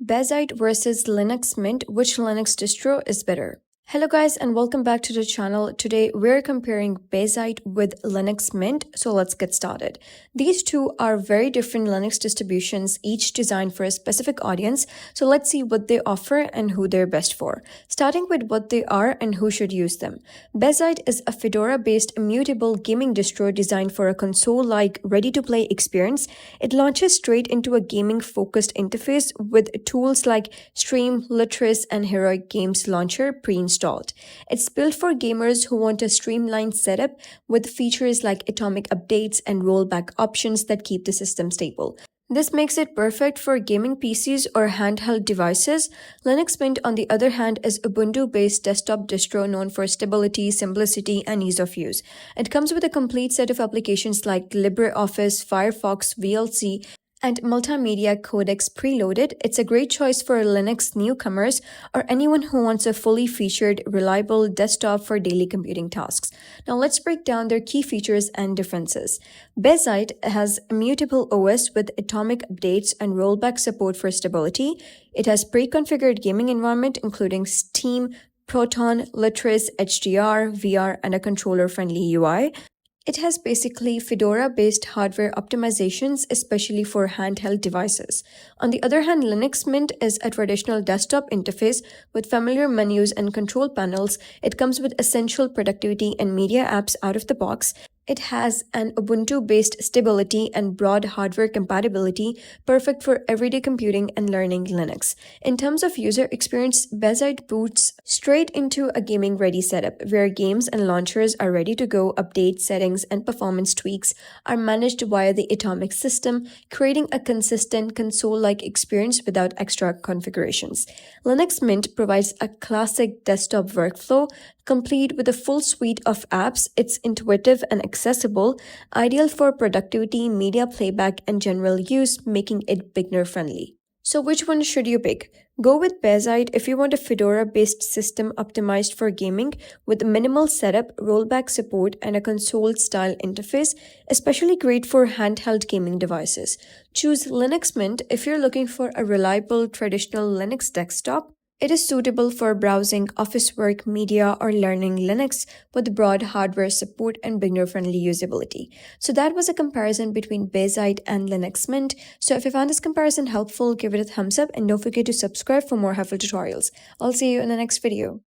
Bazzite versus Linux Mint, which Linux distro is better? Hello guys and welcome back to the channel. Today we're comparing Bazzite with Linux Mint, so let's get started. These two are very different Linux distributions, each designed for a specific audience, so let's see what they offer and who they're best for. Starting with what they are and who should use them. Bazzite is a Fedora-based immutable gaming distro designed for a console-like ready-to-play experience. It launches straight into a gaming-focused interface with tools like Stream, Lutris, and Heroic Games Launcher pre-installed. It's built for gamers who want a streamlined setup with features like atomic updates and rollback options that keep the system stable. This makes it perfect for gaming PCs or handheld devices. Linux Mint, on the other hand, is Ubuntu-based desktop distro known for stability, simplicity, and ease of use. It comes with a complete set of applications like LibreOffice, Firefox, VLC, and multimedia codecs preloaded. It's a great choice for Linux newcomers or anyone who wants a fully featured, reliable desktop for daily computing tasks. Now let's break down their key features and differences. Bazzite has immutable OS with atomic updates and rollback support for stability. It has pre-configured gaming environment including Steam, Proton, Lutris, HDR, VR, and a controller-friendly UI. It has basically Fedora-based hardware optimizations, especially for handheld devices. On the other hand, Linux Mint is a traditional desktop interface with familiar menus and control panels. It comes with essential productivity and media apps out of the box. It has an Ubuntu-based stability and broad hardware compatibility, perfect for everyday computing and learning Linux. In terms of user experience, Bazzite boots straight into a gaming-ready setup, where games and launchers are ready to go. Updates, settings, and performance tweaks are managed via the Atomic system, creating a consistent console-like experience without extra configurations. Linux Mint provides a classic desktop workflow, complete with a full suite of apps. It's intuitive and accessible, ideal for productivity, media playback, and general use, making it beginner-friendly. So which one should you pick? Go with Bazzite if you want a Fedora-based system optimized for gaming with minimal setup, rollback support, and a console-style interface, especially great for handheld gaming devices. Choose Linux Mint if you're looking for a reliable traditional Linux desktop. It is suitable for browsing, office work, media, or learning Linux with broad hardware support and beginner-friendly usability. So that was a comparison between Bazzite and Linux Mint. So if you found this comparison helpful, give it a thumbs up and don't forget to subscribe for more helpful tutorials. I'll see you in the next video.